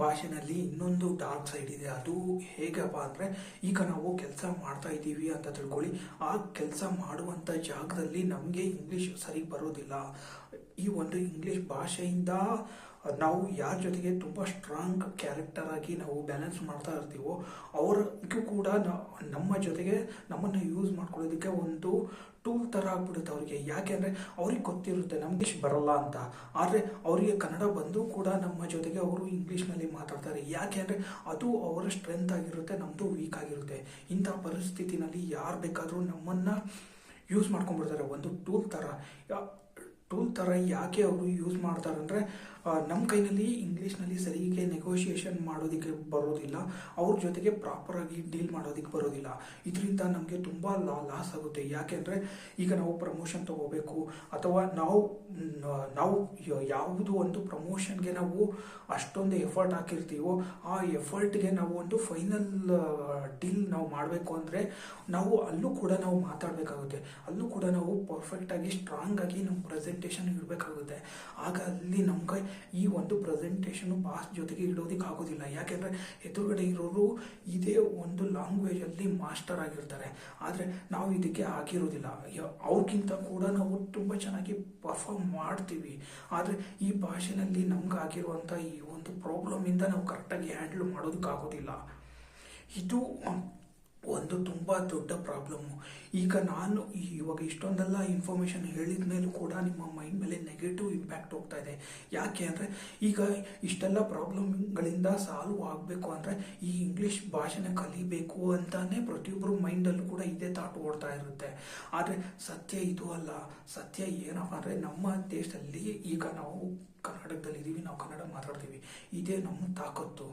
ಭಾಷೆನಲ್ಲಿ ಇನ್ನೊಂದು dark side ಇದೆ. ಅದು ಹೇಗಪ್ಪ ಅಂದರೆ, ಈಗ ನಾವು ಕೆಲಸ ಮಾಡ್ತಾ ಇದ್ದೀವಿ ಅಂತ ತಿಳ್ಕೊಳ್ಳಿ. ಆ ಕೆಲಸ ಮಾಡುವಂಥ ಜಾಗದಲ್ಲಿ ನಮಗೆ ಇಂಗ್ಲೀಷ್ ಸರಿ ಬರೋದಿಲ್ಲ. ಈ ಒಂದು ಇಂಗ್ಲೀಷ್ ಭಾಷೆಯಿಂದ ನಾವು ಯಾರ ಜೊತೆಗೆ ತುಂಬ ಸ್ಟ್ರಾಂಗ್ ಕ್ಯಾರೆಕ್ಟರ್ ಆಗಿ ನಾವು ಬ್ಯಾಲೆನ್ಸ್ ಮಾಡ್ತಾ ಇರ್ತೀವೋ ಅವ್ರಿಗೂ ಕೂಡ ನಮ್ಮ ಜೊತೆಗೆ ನಮ್ಮನ್ನು ಯೂಸ್ ಮಾಡ್ಕೊಳ್ಳೋದಕ್ಕೆ ಒಂದು ಟೂಲ್ ಥರ ಆಗ್ಬಿಡುತ್ತೆ ಅವ್ರಿಗೆ. ಯಾಕೆ ಅಂದರೆ ಅವ್ರಿಗೆ ಗೊತ್ತಿರುತ್ತೆ ನಮ್ಗೆ ಇಷ್ಟು ಬರಲ್ಲ ಅಂತ. ಆದರೆ ಅವರಿಗೆ ಕನ್ನಡ ಬಂದು ಕೂಡ ನಮ್ಮ ಜೊತೆಗೆ ಅವರು ಇಂಗ್ಲೀಷ್ನಲ್ಲಿ ಮಾತಾಡ್ತಾರೆ. ಯಾಕೆ ಅಂದರೆ ಅದು ಅವರ ಸ್ಟ್ರೆಂತ್ ಆಗಿರುತ್ತೆ, ನಮ್ಮದು ವೀಕ್ ಆಗಿರುತ್ತೆ. ಇಂಥ ಪರಿಸ್ಥಿತಿನಲ್ಲಿ ಯಾರು ಬೇಕಾದರೂ ನಮ್ಮನ್ನು ಯೂಸ್ ಮಾಡ್ಕೊಂಡ್ಬಿಡ್ತಾರೆ ಒಂದು ಟೂಲ್ ಥರ. ಯಾಕೆ ಅವರು ಯೂಸ್ ಮಾಡ್ತಾರೆ ಅಂದರೆ, ನಮ್ಮ ಕೈನಲ್ಲಿ ಇಂಗ್ಲೀಷ್ನಲ್ಲಿ ಸರಿಗೆ ನೆಗೋಷಿಯೇಷನ್ ಮಾಡೋದಕ್ಕೆ ಬರೋದಿಲ್ಲ, ಅವ್ರ ಜೊತೆಗೆ ಪ್ರಾಪರಾಗಿ ಡೀಲ್ ಮಾಡೋದಕ್ಕೆ ಬರೋದಿಲ್ಲ. ಇದರಿಂದ ನಮಗೆ ತುಂಬ ಲಾಸ್ ಆಗುತ್ತೆ. ಯಾಕೆಂದರೆ ಈಗ ನಾವು ಪ್ರಮೋಷನ್ ತಗೋಬೇಕು ಅಥವಾ ನಾವು ಯಾವುದು ಒಂದು ಪ್ರಮೋಷನ್ಗೆ ನಾವು ಅಷ್ಟೊಂದು ಎಫರ್ಟ್ ಹಾಕಿರ್ತೀವೋ ಆ ಎಫರ್ಟ್ಗೆ ನಾವು ಒಂದು ಫೈನಲ್ ಡೀಲ್ ನಾವು ಮಾಡಬೇಕು ಅಂದರೆ ನಾವು ಅಲ್ಲೂ ಕೂಡ ನಾವು ಮಾತಾಡಬೇಕಾಗುತ್ತೆ. ಅಲ್ಲೂ ಕೂಡ ನಾವು ಪರ್ಫೆಕ್ಟಾಗಿ ಸ್ಟ್ರಾಂಗ್ ಆಗಿ ನಮ್ಮ ಪ್ರೆಸೆಂಟೇಷನ್ ಇಡಬೇಕಾಗುತ್ತೆ. ಆಗ ಅಲ್ಲಿ ನಮ್ಗೆ ಈ ಒಂದು ಪ್ರೆಸೆಂಟೇಷನು ಬಾಸ್ ಜೊತೆಗೆ ಇಡೋದಕ್ಕೆ ಆಗೋದಿಲ್ಲ. ಯಾಕೆಂದರೆ ಎದುರುಗಡೆ ಇರೋರು ಇದೇ ಒಂದು ಲ್ಯಾಂಗ್ವೇಜಲ್ಲಿ ಮಾಸ್ಟರ್ ಆಗಿರ್ತಾರೆ, ಆದರೆ ನಾವು ಇದಕ್ಕೆ ಆಗಿರೋದಿಲ್ಲ. ಅವ್ರಿಗಿಂತ ಕೂಡ ನಾವು ತುಂಬ ಚೆನ್ನಾಗಿ ಪರ್ಫಾರ್ಮ್ ಮಾಡ್ತೀವಿ. ಆದರೆ ಈ ಭಾಷೆನಲ್ಲಿ ನಮ್ಗೆ ಆಗಿರುವಂಥ ಈ ಒಂದು ಪ್ರಾಬ್ಲಮಿಂದ ನಾವು ಕರೆಕ್ಟಾಗಿ ಹ್ಯಾಂಡಲ್ ಮಾಡೋದಕ್ಕಾಗೋದಿಲ್ಲ. ಇದು ಒಂದು ತುಂಬ ದೊಡ್ಡ ಪ್ರಾಬ್ಲಮ್ಮು. ಈಗ ನಾನು ಇವಾಗ ಇಷ್ಟೊಂದೆಲ್ಲ ಇನ್ಫಾರ್ಮೇಷನ್ ಹೇಳಿದ ಮೇಲೂ ಕೂಡ ನಿಮ್ಮ ಮೈಂಡ್ ಮೇಲೆ ನೆಗೆಟಿವ್ ಇಂಪ್ಯಾಕ್ಟ್ ಹೋಗ್ತಾ ಇದೆ. ಯಾಕೆ ಅಂದರೆ ಈಗ ಇಷ್ಟೆಲ್ಲ ಪ್ರಾಬ್ಲಮ್ಗಳಿಂದ ಸಾಲ್ವ್ ಆಗಬೇಕು ಅಂದರೆ ಈ ಇಂಗ್ಲೀಷ್ ಭಾಷೆನ ಕಲಿಬೇಕು ಅಂತಾನೆ ಪ್ರತಿಯೊಬ್ಬರು ಮೈಂಡಲ್ಲೂ ಕೂಡ ಇದೇ ಥಾಟ್ ಓಡ್ತಾ ಇರುತ್ತೆ. ಆದರೆ ಸತ್ಯ ಇದು ಅಲ್ಲ. ಸತ್ಯ ಏನಪ್ಪ ಅಂದರೆ, ನಮ್ಮ ದೇಶದಲ್ಲಿ ಈಗ ನಾವು ಕರ್ನಾಟಕದಲ್ಲಿದ್ದೀವಿ, ನಾವು ಕನ್ನಡ ಮಾತಾಡ್ತೀವಿ, ಇದೇ ನಮ್ಮ ತಾಕತ್ತು.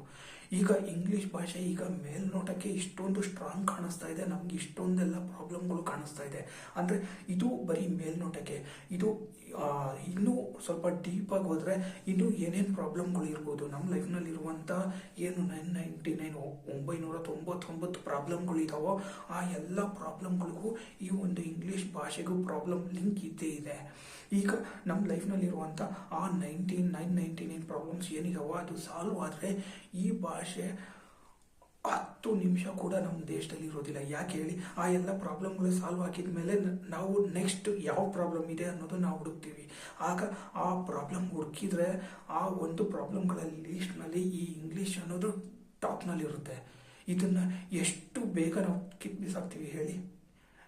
ಈಗ ಇಂಗ್ಲೀಷ್ ಭಾಷೆ ಈಗ ಮೇಲ್ನೋಟಕ್ಕೆ ಇಷ್ಟೊಂದು ಸ್ಟ್ರಾಂಗ್ ಕಾಣಿಸ್ತಾ ಇದೆ, ನಮ್ಗೆ ಇಷ್ಟೊಂದೆಲ್ಲ ಪ್ರಾಬ್ಲಮ್ಗಳು ಕಾಣಿಸ್ತಾ ಇದೆ ಅಂದರೆ ಇದು ಬರೀ ಮೇಲ್ನೋಟಕ್ಕೆ. ಇದು ಇನ್ನೂ ಸ್ವಲ್ಪ ಡೀಪಾಗಿ ಹೋದರೆ ಇನ್ನೂ ಏನೇನು ಪ್ರಾಬ್ಲಮ್ಗಳು ಇರ್ಬೋದು. ನಮ್ಮ ಲೈಫ್ನಲ್ಲಿರುವಂಥ ಏನು 999 ಪ್ರಾಬ್ಲಮ್ಗಳು ಇದ್ದಾವೋ ಆ ಎಲ್ಲ ಪ್ರಾಬ್ಲಮ್ಗಳಿಗೂ ಈ ಒಂದು ಇಂಗ್ಲೀಷ್ ಭಾಷೆಗೂ ಪ್ರಾಬ್ಲಮ್ ಲಿಂಕ್ ಇದ್ದೇ ಇದೆ. ಈಗ ನಮ್ಮ ಲೈಫ್ನಲ್ಲಿರುವಂಥ ಆ 999 ಪ್ರಾಬ್ಲಮ್ಸ್ ಏನಿದಾವೋ ಅದು ಸಾಲ್ವ್ ಆದರೆ ಈ ಭಾಷೆ 10 ನಿಮಿಷ ಕೂಡ ನಮ್ಮ ದೇಶದಲ್ಲಿ ಇರೋದಿಲ್ಲ. ಯಾಕೆ ಹೇಳಿ? ಆ ಎಲ್ಲ ಪ್ರಾಬ್ಲಮ್ಗಳು ಸಾಲ್ವ್ ಆಗಿದ ಮೇಲೆ ನಾವು ನೆಕ್ಸ್ಟ್ ಯಾವ ಪ್ರಾಬ್ಲಮ್ ಇದೆ ಅನ್ನೋದು ನಾವು ಹುಡುಕ್ತೀವಿ. ಆಗ ಆ ಪ್ರಾಬ್ಲಮ್ ಹುಡುಕಿದ್ರೆ ಆ ಒಂದು ಪ್ರಾಬ್ಲಮ್ಗಳ ಲೀಸ್ಟ್ನಲ್ಲಿ ಈ ಇಂಗ್ಲೀಷ್ ಅನ್ನೋದು ಟಾಪ್ನಲ್ಲಿರುತ್ತೆ. ಇದನ್ನು ಎಷ್ಟು ಬೇಗ ನಾವು ಕಿತ್ಬಿಸಾಕ್ತೀವಿ ಹೇಳಿ?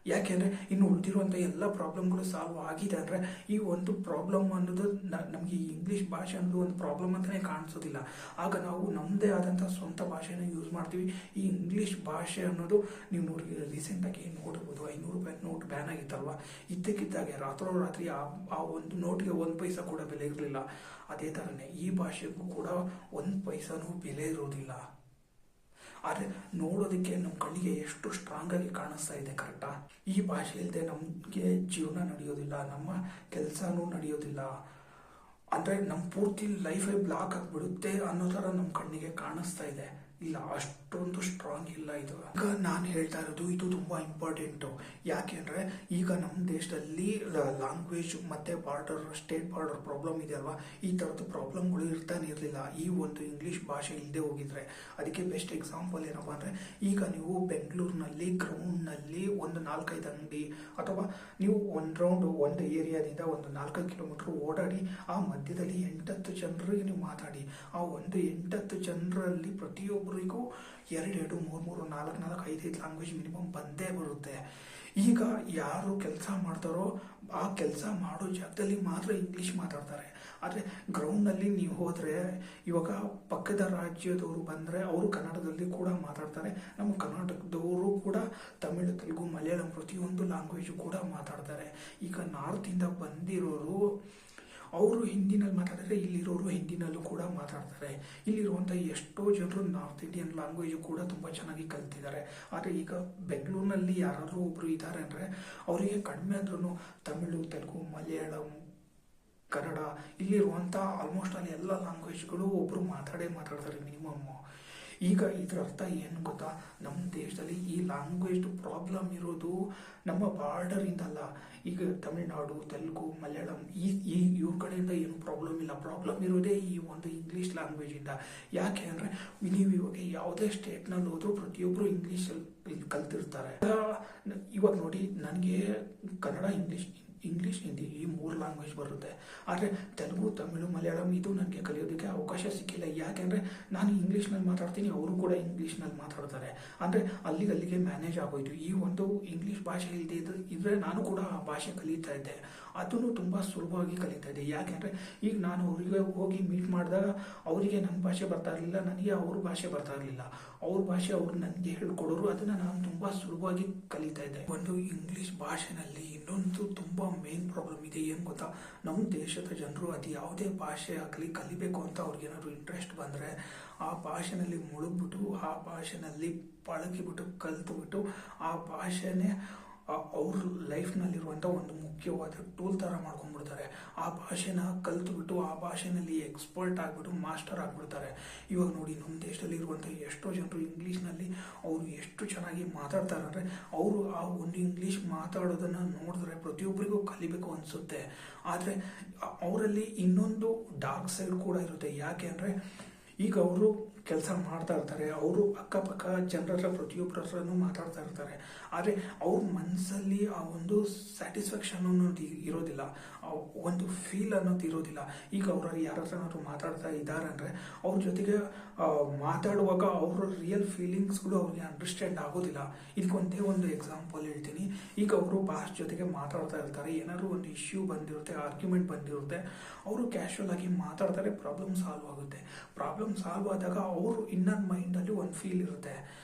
ಯಾಕೆಂದರೆ ಇನ್ನು ಉಳಿದಿರುವಂಥ ಎಲ್ಲ ಪ್ರಾಬ್ಲಮ್ಗಳು ಸಾಲ್ವ್ ಆಗಿದೆ ಅಂದರೆ ಈ ಒಂದು ಪ್ರಾಬ್ಲಮ್ ಅನ್ನೋದು ನಮಗೆ ಈ ಇಂಗ್ಲೀಷ್ ಭಾಷೆ ಅನ್ನೋದು ಒಂದು ಪ್ರಾಬ್ಲಮ್ ಅಂತಲೇ ಕಾಣಿಸೋದಿಲ್ಲ. ಆಗ ನಾವು ನಮ್ಮದೇ ಆದಂಥ ಸ್ವಂತ ಭಾಷೆನ ಯೂಸ್ ಮಾಡ್ತೀವಿ. ಈ ಇಂಗ್ಲೀಷ್ ಭಾಷೆ ಅನ್ನೋದು ನೀವು ನೋಡಿ, ರೀಸೆಂಟಾಗಿ ನೋಡ್ಬೋದು, 500 ರೂಪಾಯಿ ನೋಟ್ ಬ್ಯಾನ್ ಆಗಿತ್ತಲ್ವ. ಇದ್ದಕ್ಕಿದ್ದಾಗೆ ರಾತ್ರೋರಾತ್ರಿ ಆ ಒಂದು ನೋಟ್ಗೆ 1 ಪೈಸಾ ಕೂಡ ಬೆಲೆ ಇರಲಿಲ್ಲ. ಅದೇ ಥರನೇ ಈ ಭಾಷೆಗೂ ಕೂಡ 1 ಪೈಸಾನೂ ಬೆಲೆ ಇರೋದಿಲ್ಲ. ಆದರೆ ನೋಡೋದಕ್ಕೆ ನಮ್ಮ ಕಣ್ಣಿಗೆ ಎಷ್ಟು ಸ್ಟ್ರಾಂಗ್ ಆಗಿ ಕಾಣಿಸ್ತಾ ಇದೆ, ಕರೆಕ್ಟಾ? ಈ ಭಾಷೆ ಇಲ್ಲದೆ ನಮಗೆ ಜೀವನ ನಡೆಯೋದಿಲ್ಲ, ನಮ್ಮ ಕೆಲಸನೂ ನಡೆಯೋದಿಲ್ಲ. ಅಂದರೆ ನಮ್ಮ ಪೂರ್ತಿ ಲೈಫೇ ಬ್ಲಾಕ್ ಆಗಿಬಿಡುತ್ತೆ ಅನ್ನೋ ಥರ ನಮ್ಮ ಕಣ್ಣಿಗೆ ಕಾಣಿಸ್ತಾ ಇದೆ. ಇಲ್ಲ, ಅಷ್ಟೊಂದು ಸ್ಟ್ರಾಂಗ್ ಇಲ್ಲ ಇದು. ಈಗ ನಾನು ಹೇಳ್ತಾ ಇರೋದು ಇದು ತುಂಬ ಇಂಪಾರ್ಟೆಂಟು. ಯಾಕೆ ಅಂದರೆ ಈಗ ನಮ್ಮ ದೇಶದಲ್ಲಿ ಲ್ಯಾಂಗ್ವೇಜ್ ಮತ್ತು ಸ್ಟೇಟ್ ಬಾರ್ಡರ್ ಪ್ರಾಬ್ಲಮ್ ಇದೆ ಅಲ್ವಾ, ಈ ಥರದ್ದು ಪ್ರಾಬ್ಲಮ್ಗಳು ಇರ್ತಾನೆ ಇರಲಿಲ್ಲ ಈ ಒಂದು ಇಂಗ್ಲೀಷ್ ಭಾಷೆ ಇಲ್ಲದೆ ಹೋಗಿದ್ರೆ. ಅದಕ್ಕೆ ಬೆಸ್ಟ್ ಎಕ್ಸಾಂಪಲ್ ಏನಪ್ಪ ಅಂದರೆ, ಈಗ ನೀವು ಬೆಂಗಳೂರಿನಲ್ಲಿ ಗ್ರೌಂಡ್ನಲ್ಲಿ ಒಂದು 4-5 ಅಂಗಡಿ ಅಥವಾ ನೀವು ಒಂದು ಏರಿಯಾದಿಂದ ಒಂದು 4 ಕಿಲೋಮೀಟರ್ ಓಡಾಡಿ ಆ ಮಧ್ಯದಲ್ಲಿ 8-10 ಜನರಿಗೆ ನೀವು ಮಾತಾಡಿ. ಆ ಒಂದು 8-10 ಜನರಲ್ಲಿ ಪ್ರತಿಯೊಬ್ಬರಿಗೂ 2-2, 3-3, 4-4, 5-5 ಲ್ಯಾಂಗ್ವೇಜ್ ಮಿನಿಮಮ್ ಬಂದೇ ಬರುತ್ತೆ. ಈಗ ಯಾರು ಕೆಲಸ ಮಾಡ್ತಾರೋ ಆ ಕೆಲಸ ಮಾಡೋ ಜಾಗದಲ್ಲಿ ಮಾತ್ರ ಇಂಗ್ಲೀಷ್ ಮಾತಾಡ್ತಾರೆ. ಆದರೆ ಗ್ರೌಂಡ್ನಲ್ಲಿ ನೀವು ಹೋದರೆ, ಇವಾಗ ಪಕ್ಕದ ರಾಜ್ಯದವರು ಬಂದರೆ ಅವರು ಕನ್ನಡದಲ್ಲಿ ಕೂಡ ಮಾತಾಡ್ತಾರೆ. ನಮ್ಮ ಕರ್ನಾಟಕದವರು ಕೂಡ ತಮಿಳು, ತೆಲುಗು, ಮಲಯಾಳಂ ಪ್ರತಿಯೊಂದು ಲ್ಯಾಂಗ್ವೇಜು ಕೂಡ ಮಾತಾಡ್ತಾರೆ. ಈಗ ನಾರ್ತಿಂದ ಬಂದಿರೋರು ಅವರು ಹಿಂದಿನಲ್ಲಿ ಮಾತಾಡಿದ್ರೆ ಇಲ್ಲಿರೋರು ಹಿಂದಿನಲ್ಲೂ ಕೂಡ ಮಾತಾಡ್ತಾರೆ. ಇಲ್ಲಿರುವಂಥ ಎಷ್ಟೋ ಜನರು ನಾರ್ತ್ ಇಂಡಿಯನ್ ಲ್ಯಾಂಗ್ವೇಜು ಕೂಡ ತುಂಬ ಚೆನ್ನಾಗಿ ಕಲ್ತಿದ್ದಾರೆ. ಆದರೆ ಈಗ ಬೆಂಗಳೂರಿನಲ್ಲಿ ಯಾರಾದರೂ ಒಬ್ಬರು ಇದ್ದಾರೆ ಅಂದರೆ ಅವರಿಗೆ ಕಡಿಮೆ ಆದ್ರೂ ತಮಿಳು, ತೆಲುಗು, ಮಲಯಾಳಂ, ಕನ್ನಡ ಇಲ್ಲಿರುವಂಥ ಆಲ್ಮೋಸ್ಟ್ ಅಲ್ಲಿ ಎಲ್ಲ ಲ್ಯಾಂಗ್ವೇಜ್ಗಳು ಒಬ್ಬರು ಮಾತಾಡ್ತಾರೆ ಮಿನಿಮಮ್ಮು. ಈಗ ಇದರ ಅರ್ಥ ಏನು ಗೊತ್ತಾ, ನಮ್ಮ ದೇಶದಲ್ಲಿ ಈ ಲ್ಯಾಂಗ್ವೇಜ್ ಪ್ರಾಬ್ಲಮ್ ಇರೋದು ನಮ್ಮ ಬಾರ್ಡರಿಂದಲ್ಲ. ಈಗ ತಮಿಳ್ನಾಡು, ತೆಲುಗು, ಮಲಯಾಳಂ ಇವ್ರ ಕಡೆಯಿಂದ ಏನು ಪ್ರಾಬ್ಲಮ್ ಇಲ್ಲ. ಪ್ರಾಬ್ಲಮ್ ಇರೋದೇ ಈ ಒಂದು ಇಂಗ್ಲೀಷ್ ಲ್ಯಾಂಗ್ವೇಜಿಂದ. ಯಾಕೆ ಅಂದರೆ ನೀವು ಇವಾಗ ಯಾವುದೇ ಸ್ಟೇಟ್ನಲ್ಲಿ ಹೋದ್ರೂ ಪ್ರತಿಯೊಬ್ಬರು ಇಂಗ್ಲೀಷಲ್ಲಿ ಕಲ್ತಿರ್ತಾರೆ. ಇವಾಗ ನೋಡಿ, ನನಗೆ ಕನ್ನಡ, ಇಂಗ್ಲೀಷ್ ಹಿಂದಿ ಈ 3 ಲ್ಯಾಂಗ್ವೇಜ್ ಬರುತ್ತೆ. ಆದರೆ ತೆಲುಗು, ತಮಿಳು, ಮಲಯಾಳಂ ಇದು ನನಗೆ ಕಲಿಯೋದಕ್ಕೆ ಅವಕಾಶ ಸಿಕ್ಕಿಲ್ಲ. ಯಾಕೆಂದರೆ ನಾನು ಇಂಗ್ಲೀಷ್ನಲ್ಲಿ ಮಾತಾಡ್ತೀನಿ, ಅವರು ಕೂಡ ಇಂಗ್ಲೀಷ್ನಲ್ಲಿ ಮಾತಾಡ್ತಾರೆ. ಅಂದರೆ ಅಲ್ಲಿಗೆ ಮ್ಯಾನೇಜ್ ಆಗೋಯ್ತು. ಈ ಒಂದು ಇಂಗ್ಲೀಷ್ ಭಾಷೆ ಇದ್ರೆ ನಾನು ಕೂಡ ಆ ಭಾಷೆ ಕಲಿತಾ ಇದ್ದೆ. ಅದನ್ನು ತುಂಬ ಸುಲಭವಾಗಿ ಕಲಿತಾ ಇದ್ದೆ. ಯಾಕೆಂದರೆ ಈಗ ನಾನು ಅವರಿಗೆ ಹೋಗಿ ಮೀಟ್ ಮಾಡಿದಾಗ ಅವರಿಗೆ ನನ್ನ ಭಾಷೆ ಬರ್ತಾ ಇರಲಿಲ್ಲ, ನನಗೆ ಅವ್ರ ಭಾಷೆ ಬರ್ತಾ ಇರಲಿಲ್ಲ. ಅವ್ರ ಭಾಷೆ ಅವ್ರು ನನಗೆ ಹೇಳ್ಕೊಡೋರು, ಅದನ್ನು ನಾನು ತುಂಬ ಸುಲಭವಾಗಿ ಕಲಿತಾ ಇದ್ದೆ. ಒಂದು ಇಂಗ್ಲೀಷ್ ಭಾಷೆನಲ್ಲಿ ಇನ್ನೊಂದು ತುಂಬ ಮೇನ್ ಪ್ರಾಬ್ಲಮ್ ಇದೆ. ಏನು ಗೊತ್ತಾ, ನಮ್ಮ ದೇಶದ ಜನರು ಅದು ಯಾವುದೇ ಭಾಷೆ ಆಗಲಿ ಕಲಿಬೇಕು ಅಂತ ಅವ್ರಿಗೇನಾದ್ರು ಇಂಟ್ರೆಸ್ಟ್ ಬಂದರೆ ಆ ಭಾಷೆನಲ್ಲಿ ಮುಳುಗ್ಬಿಟ್ಟು, ಆ ಭಾಷೆನಲ್ಲಿ ಪಳಗಿಬಿಟ್ಟು, ಕಲ್ತುಬಿಟ್ಟು ಆ ಭಾಷೆನೇ ಅವ್ರ ಲೈಫ್ನಲ್ಲಿರುವಂಥ ಒಂದು ಮುಖ್ಯವಾದ ಟೂಲ್ ಥರ ಮಾಡ್ಕೊಂಡ್ಬಿಡ್ತಾರೆ. ಆ ಭಾಷೆನ ಕಲ್ತುಬಿಟ್ಟು ಆ ಭಾಷೆನಲ್ಲಿ ಎಕ್ಸ್ಪರ್ಟ್ ಆಗಿಬಿಟ್ಟು ಮಾಸ್ಟರ್ ಆಗಿಬಿಡ್ತಾರೆ. ಇವಾಗ ನೋಡಿ, ನಮ್ಮ ದೇಶದಲ್ಲಿ ಇರುವಂಥ ಎಷ್ಟೋ ಜನರು ಇಂಗ್ಲೀಷ್ನಲ್ಲಿ ಅವರು ಎಷ್ಟು ಚೆನ್ನಾಗಿ ಮಾತಾಡ್ತಾರೆ ಅಂದರೆ, ಅವರು ಆ ಒಂದು ಇಂಗ್ಲೀಷ್ ಮಾತಾಡೋದನ್ನು ನೋಡಿದ್ರೆ ಪ್ರತಿಯೊಬ್ಬರಿಗೂ ಕಲಿಬೇಕು ಅನಿಸುತ್ತೆ. ಆದರೆ ಅವರಲ್ಲಿ ಇನ್ನೊಂದು ಡಾರ್ಕ್ ಸೈಡ್ ಕೂಡ ಇರುತ್ತೆ. ಯಾಕೆ ಅಂದರೆ ಈಗ ಅವರು ಕೆಲಸ ಮಾಡ್ತಾ ಇರ್ತಾರೆ, ಅವರು ಅಕ್ಕಪಕ್ಕ ಜನರ ಪ್ರತಿಯೊಬ್ಬರ ಹತ್ರನೂ ಮಾತಾಡ್ತಾ ಇರ್ತಾರೆ. ಆದರೆ ಅವ್ರ ಮನಸ್ಸಲ್ಲಿ ಆ ಒಂದು ಸ್ಯಾಟಿಸ್ಫ್ಯಾಕ್ಷನ್ ಅನ್ನೋದು ಇರೋದಿಲ್ಲ, ಒಂದು ಫೀಲ್ ಅನ್ನೋದು ಇರೋದಿಲ್ಲ. ಈಗ ಅವ್ರ ಯಾರ ಹತ್ರನಾದ್ರು ಮಾತಾಡ್ತಾ ಇದ್ದಾರೆ ಅಂದರೆ ಅವ್ರ ಜೊತೆಗೆ ಮಾತಾಡುವಾಗ ಅವರ ರಿಯಲ್ ಫೀಲಿಂಗ್ಸ್ಗಳು ಅವ್ರಿಗೆ ಅಂಡರ್ಸ್ಟ್ಯಾಂಡ್ ಆಗೋದಿಲ್ಲ. ಇದಕ್ಕೊಂದೇ ಒಂದು ಎಕ್ಸಾಂಪಲ್ ಹೇಳ್ತೀನಿ. ಈಗ ಅವರು ಬಾಸ್ ಜೊತೆಗೆ ಮಾತಾಡ್ತಾ ಇರ್ತಾರೆ, ಏನಾದ್ರು ಒಂದು ಇಶ್ಯೂ ಬಂದಿರುತ್ತೆ, ಆರ್ಗ್ಯುಮೆಂಟ್ ಬಂದಿರುತ್ತೆ, ಅವರು ಕ್ಯಾಶುವಲ್ ಆಗಿ ಮಾತಾಡ್ತಾರೆ, ಪ್ರಾಬ್ಲಮ್ ಸಾಲ್ವ್ ಆಗುತ್ತೆ. ಪ್ರಾಬ್ಲಮ್ ಸಾಲ್ವ್ ಆದಾಗ ಅವರು ಇನ್ನರ್ ಮೈಂಡಲ್ಲಿ ಒಂದು ಫೀಲ್ ಇರುತ್ತೆ,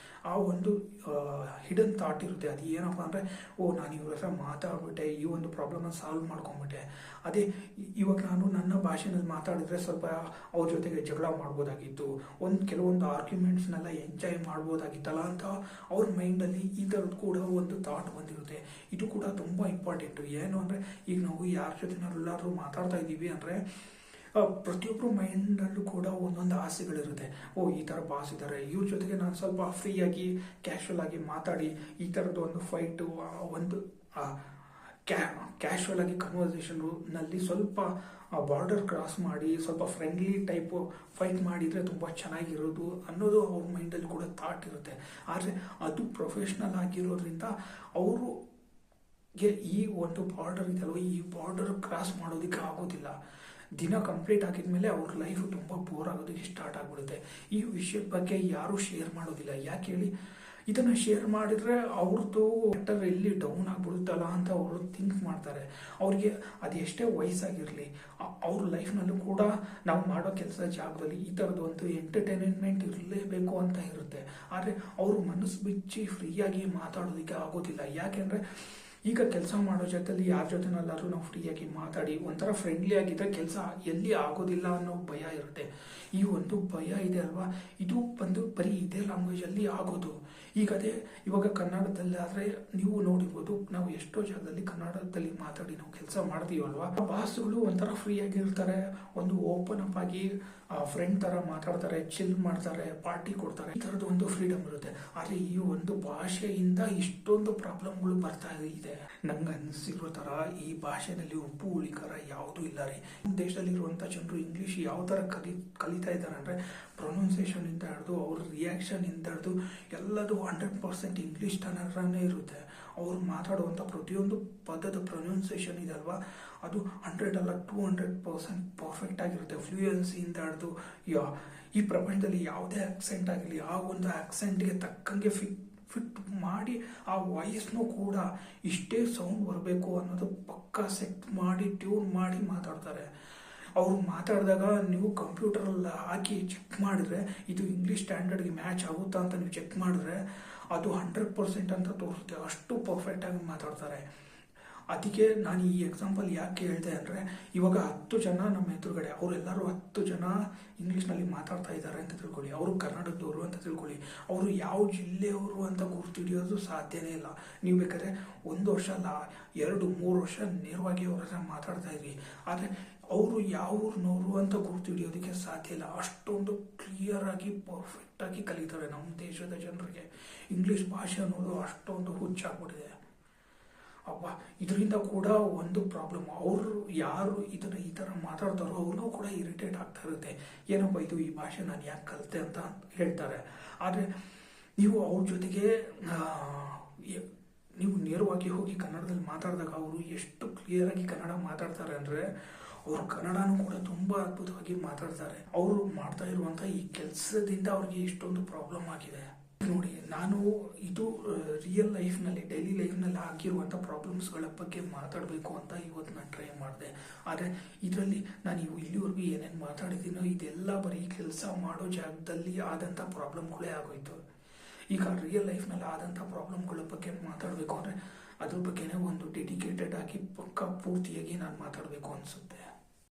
ಆ ಒಂದು ಹಿಡನ್ ಥಾಟ್ ಇರುತ್ತೆ. ಅದು ಏನಪ್ಪ ಅಂದರೆ, ನಾನು ಇವ್ರ ಹತ್ರ ಮಾತಾಡ್ಬಿಟ್ಟೆ, ಈ ಒಂದು ಪ್ರಾಬ್ಲಮ್ನ ಸಾಲ್ವ್ ಮಾಡ್ಕೊಂಬಿಟ್ಟೆ. ಅದೇ ಇವಾಗ ನಾನು ನನ್ನ ಭಾಷೆನಲ್ಲಿ ಮಾತಾಡಿದ್ರೆ ಸ್ವಲ್ಪ ಅವ್ರ ಜೊತೆಗೆ ಜಗಳ ಮಾಡ್ಬೋದಾಗಿತ್ತು, ಕೆಲವೊಂದು ಆರ್ಗ್ಯುಮೆಂಟ್ಸ್ನೆಲ್ಲ ಎಂಜಾಯ್ ಮಾಡ್ಬೋದಾಗಿತ್ತಲ್ಲ ಅಂತ ಅವ್ರ ಮೈಂಡಲ್ಲಿ ಈ ಥರದ್ದು ಕೂಡ ಒಂದು ಥಾಟ್ ಬಂದಿರುತ್ತೆ. ಇದು ಕೂಡ ತುಂಬ ಇಂಪಾರ್ಟೆಂಟು. ಏನು ಅಂದರೆ, ಈಗ ನಾವು ಯಾರ ಜೊತೆನಾರು ಮಾತಾಡ್ತಾ ಇದ್ದೀವಿ ಅಂದರೆ ಪ್ರತಿಯೊಬ್ಬರು ಮೈಂಡಲ್ಲೂ ಕೂಡ ಒಂದೊಂದು ಆಸೆಗಳಿರುತ್ತೆ. ಈ ಥರ ಬಾಸ್ ಇದ್ದಾರೆ, ಇವ್ರ ಜೊತೆಗೆ ನಾನು ಸ್ವಲ್ಪ ಫ್ರೀಯಾಗಿ ಕ್ಯಾಶುವಲ್ ಆಗಿ ಮಾತಾಡಿ ಈ ಥರದ್ದು ಒಂದು ಫೈಟು, ಒಂದು ಕ್ಯಾಶುವಲ್ ಆಗಿ ಕನ್ವರ್ಸೇಷನ್ನಲ್ಲಿ ಸ್ವಲ್ಪ ಬಾರ್ಡರ್ ಕ್ರಾಸ್ ಮಾಡಿ ಸ್ವಲ್ಪ ಫ್ರೆಂಡ್ಲಿ ಟೈಪು ಫೈಟ್ ಮಾಡಿದರೆ ತುಂಬ ಚೆನ್ನಾಗಿರೋದು ಅನ್ನೋದು ಅವ್ರ ಮೈಂಡಲ್ಲಿ ಕೂಡ ಥಾಟ್ ಇರುತ್ತೆ. ಆದರೆ ಅದು ಪ್ರೊಫೆಷ್ನಲ್ ಆಗಿರೋದ್ರಿಂದ ಅವ್ರಿಗೆ ಈ ಒಂದು ಬಾರ್ಡರ್ ಇದೆಯಲ್ವ, ಈ ಬಾರ್ಡರ್ ಕ್ರಾಸ್ ಮಾಡೋದಕ್ಕೆ ಆಗೋದಿಲ್ಲ. ದಿನ ಕಂಪ್ಲೀಟ್ ಆಗಿದ್ಮೇಲೆ ಅವ್ರ ಲೈಫು ತುಂಬ ಬೋರ್ ಆಗೋದಕ್ಕೆ ಸ್ಟಾರ್ಟ್ ಆಗಿಬಿಡುತ್ತೆ. ಈ ವಿಷಯದ ಬಗ್ಗೆ ಯಾರೂ ಶೇರ್ ಮಾಡೋದಿಲ್ಲ. ಯಾಕೆ ಹೇಳಿ, ಇದನ್ನು ಶೇರ್ ಮಾಡಿದರೆ ಅವ್ರದ್ದು ಬೆಟರ್ ಎಲ್ಲಿ ಡೌನ್ ಆಗಿಬಿಡುತ್ತಲ್ಲ ಅಂತ ಅವರು ಥಿಂಕ್ ಮಾಡ್ತಾರೆ. ಅವ್ರಿಗೆ ಅದು ಎಷ್ಟೇ ವಯಸ್ಸಾಗಿರಲಿ, ಅವ್ರ ಲೈಫ್ನಲ್ಲೂ ಕೂಡ ನಾವು ಮಾಡೋ ಕೆಲಸ ಜಾಗದಲ್ಲಿ ಈ ಥರದ್ದು ಒಂದು ಎಂಟರ್ಟೈನ್ಮೆಂಟ್ ಇರಲೇಬೇಕು ಅಂತ ಇರುತ್ತೆ. ಆದರೆ ಅವರು ಮನಸ್ಸು ಬಿಚ್ಚಿ ಫ್ರೀಯಾಗಿ ಮಾತಾಡೋದಕ್ಕೆ ಆಗೋದಿಲ್ಲ. ಯಾಕೆಂದರೆ ಈಗ ಕೆಲಸ ಮಾಡೋ ಜೊತೆಲಿ ಯಾರ ಜೊತೆನಲ್ಲಾದ್ರೂ ನಾವು ಫ್ರೀಯಾಗಿ ಮಾತಾಡಿ ಒಂಥರ ಫ್ರೆಂಡ್ಲಿ ಆಗಿದ್ದರೆ ಕೆಲಸ ಎಲ್ಲಿ ಆಗೋದಿಲ್ಲ ಅನ್ನೋ ಭಯ ಇರುತ್ತೆ. ಈ ಒಂದು ಭಯ ಇದೆ ಅಲ್ವಾ, ಇದು ಬಂದು ಬರೀ ಇದೇ ಲ್ಯಾಂಗ್ವೇಜಲ್ಲಿ ಆಗೋದು. ಈಗ ಇವಾಗ ಕನ್ನಡದಲ್ಲಿ ಆದರೆ ನೀವು ನೋಡಿರ್ಬೋದು, ನಾವು ಎಷ್ಟೋ ಜಾಗದಲ್ಲಿ ಕನ್ನಡದಲ್ಲಿ ಮಾತಾಡಿ ನಾವು ಕೆಲಸ ಮಾಡ್ತೀವಲ್ವಾ, ಬಾಸ್ಗಳು ಒಂಥರ ಫ್ರೀ ಆಗಿರ್ತಾರೆ, ಒಂದು ಓಪನ್ ಅಪ್ ಆಗಿ ಫ್ರೆಂಡ್ ಥರ ಮಾತಾಡ್ತಾರೆ, ಚಿಲ್ ಮಾಡ್ತಾರೆ, ಪಾರ್ಟಿ ಕೊಡ್ತಾರೆ, ಈ ಥರದ್ದು ಒಂದು ಫ್ರೀಡಮ್ ಇರುತ್ತೆ. ಆದರೆ ಈ ಒಂದು ಭಾಷೆಯಿಂದ ಇಷ್ಟೊಂದು ಪ್ರಾಬ್ಲಮ್ಗಳು ಬರ್ತಾ ಇದೆ. ನಂಗೆ ಅನಿಸಿರೋ ಥರ ಈ ಭಾಷೆನಲ್ಲಿ ಉಪ್ಪು ಹುಳಿಕಾರ ಯಾವುದೂ ಇಲ್ಲ ರೀ. ನಮ್ಮ ದೇಶದಲ್ಲಿರುವಂಥ ಜನರು ಇಂಗ್ಲೀಷ್ ಯಾವ ಥರ ಕಲಿತಾ ಇದ್ದಾರೆ ಅಂದರೆ, ಪ್ರೊನೌನ್ಸಿಯೇಷನ್ ಇಂದ ಹಿಡಿದು ಅವ್ರ ರಿಯಾಕ್ಷನ್ ಇಂದ ಹಿಡಿದು ಎಲ್ಲದು 100% ಇಂಗ್ಲೀಷ್ ಥರನೇ ಇರುತ್ತೆ. ಅವ್ರು ಮಾತಾಡುವಂಥ ಪ್ರತಿಯೊಂದು ಪದದ ಪ್ರೊನೌನ್ಸಿಯೇಷನ್ ಇದೆ ಅಲ್ವಾ, ಅದು 100 ಅಲ್ಲ 200% ಪರ್ಫೆಕ್ಟ್ ಆಗಿರುತ್ತೆ. ಫ್ಲೂಯೆನ್ಸಿಯಿಂದ ಹಿಡಿದು ಈ ಪ್ರಪಂಚದಲ್ಲಿ ಯಾವುದೇ ಆಕ್ಸೆಂಟ್ ಆಗಲಿ ಆ ಒಂದು ಆಕ್ಸೆಂಟ್ಗೆ ತಕ್ಕಂಗೆ ಫಿಟ್ ಮಾಡಿ ಆ ವಾಯ್ಸ್ನೂ ಕೂಡ ಇಷ್ಟೇ ಸೌಂಡ್ ಬರಬೇಕು ಅನ್ನೋದು ಪಕ್ಕಾ ಸೆಟ್ ಮಾಡಿ ಟ್ಯೂನ್ ಮಾಡಿ ಮಾತಾಡ್ತಾರೆ. ಅವರು ಮಾತಾಡಿದಾಗ ನೀವು ಕಂಪ್ಯೂಟರಲ್ಲಿ ಹಾಕಿ ಚೆಕ್ ಮಾಡಿದ್ರೆ ಇದು ಇಂಗ್ಲೀಷ್ ಸ್ಟ್ಯಾಂಡರ್ಡ್ಗೆ ಮ್ಯಾಚ್ ಆಗುತ್ತಾ ಅಂತ ನೀವು ಚೆಕ್ ಮಾಡಿದ್ರೆ ಅದು 100% ಅಂತ ತೋರಿಸುತ್ತೆ. ಅಷ್ಟು ಪರ್ಫೆಕ್ಟಾಗಿ ಮಾತಾಡ್ತಾರೆ. ಅದಕ್ಕೆ ನಾನು ಈ ಎಕ್ಸಾಂಪಲ್ ಯಾಕೆ ಹೇಳಿದೆ ಅಂದರೆ, ಇವಾಗ 10 ಜನ ನಮ್ಮ ಎದುರುಗಡೆ ಅವರೆಲ್ಲರೂ 10 ಜನ ಇಂಗ್ಲೀಷ್ನಲ್ಲಿ ಮಾತಾಡ್ತಾ ಇದ್ದಾರೆ ಅಂತ ತಿಳ್ಕೊಳ್ಳಿ, ಅವರು ಕರ್ನಾಟಕದವರು ಅಂತ ತಿಳ್ಕೊಳ್ಳಿ, ಅವರು ಯಾವ ಜಿಲ್ಲೆಯವರು ಅಂತ ಗುರ್ತಿಡಿಯೋದು ಸಾಧ್ಯನೇ ಇಲ್ಲ. ನೀವು ಬೇಕಾದ್ರೆ 1 ವರ್ಷ ಅಲ್ಲ 2-3 ವರ್ಷ ನೇರವಾಗಿ ಅವ್ರ ಹತ್ರ ಮಾತಾಡ್ತಾ ಇದ್ರಿ, ಆದರೆ ಅವರು ಯಾವ ಊರಿನವರು ಅಂತ ಗುರ್ತಿಡಿಯೋದಕ್ಕೆ ಸಾಧ್ಯ ಇಲ್ಲ. ಅಷ್ಟೊಂದು ಕ್ಲಿಯರ್ ಆಗಿ ಪರ್ಫೆಕ್ಟ್ ಆಗಿ ಕಲಿತಾರೆ. ನಮ್ಮ ದೇಶದ ಜನರಿಗೆ ಇಂಗ್ಲಿಷ್ ಭಾಷೆ ಅನ್ನೋದು ಅಷ್ಟೊಂದು ಹುಚ್ಚಾಗ್ಬಿಟ್ಟಿದೆ. ಅಪ್ಪ, ಇದರಿಂದ ಕೂಡ ಒಂದು ಪ್ರಾಬ್ಲಮ್, ಅವರು ಯಾರು ಈ ಥರ ಮಾತಾಡ್ತಾರೋ ಅವ್ರಿಗೂ ಕೂಡ ಇರಿಟೇಟ್ ಆಗ್ತಾ ಇರುತ್ತೆ. ಏನಪ್ಪ ಇದು, ಈ ಭಾಷೆ ನಾನು ಯಾಕೆ ಕಲಿತೆ ಅಂತ ಹೇಳ್ತಾರೆ. ಆದರೆ ನೀವು ಅವ್ರ ಜೊತೆಗೆ ನೀವು ನೇರವಾಗಿ ಹೋಗಿ ಕನ್ನಡದಲ್ಲಿ ಮಾತಾಡಿದಾಗ ಅವರು ಎಷ್ಟು ಕ್ಲಿಯರ್ ಆಗಿ ಕನ್ನಡ ಮಾತಾಡ್ತಾರೆ ಅಂದರೆ, ಅವರು ಕನ್ನಡನೂ ಕೂಡ ತುಂಬ ಅದ್ಭುತವಾಗಿ ಮಾತಾಡ್ತಾರೆ. ಅವರು ಮಾಡ್ತಾ ಇರುವಂಥ ಈ ಕೆಲಸದಿಂದ ಅವ್ರಿಗೆ ಇಷ್ಟೊಂದು ಪ್ರಾಬ್ಲಮ್ ಆಗಿದೆ. ನೋಡಿ, ನಾನು ಇದು ರಿಯಲ್ ಲೈಫ್ನಲ್ಲಿ, ಡೈಲಿ ಲೈಫ್ನಲ್ಲಿ ಆಗಿರುವಂಥ ಪ್ರಾಬ್ಲಮ್ಸ್ಗಳ ಬಗ್ಗೆ ಮಾತಾಡಬೇಕು ಅಂತ ಇವತ್ತು ನಾನು ಟ್ರೈ ಮಾಡಿದೆ. ಆದರೆ ಇದರಲ್ಲಿ ನಾನು ಇಲ್ಲಿವರೆಗೂ ಏನೇನು ಮಾತಾಡಿದ್ದೀನೋ ಇದೆಲ್ಲ ಬರೀ ಕೆಲಸ ಮಾಡೋ ಜಾಗದಲ್ಲಿ ಆದಂಥ ಪ್ರಾಬ್ಲಮ್ಗಳೇ ಆಗೋಯ್ತು. ಈಗ ರಿಯಲ್ ಲೈಫ್ನಲ್ಲಿ ಆದಂಥ ಪ್ರಾಬ್ಲಮ್ಗಳ ಬಗ್ಗೆ ಮಾತಾಡಬೇಕು ಅಂದರೆ ಅದ್ರ ಬಗ್ಗೆನೇ ಒಂದು ಡೆಡಿಕೇಟೆಡ್ ಆಗಿ ಪೂರ್ತಿಯಾಗಿ ನಾನು ಮಾತಾಡಬೇಕು ಅನಿಸುತ್ತೆ.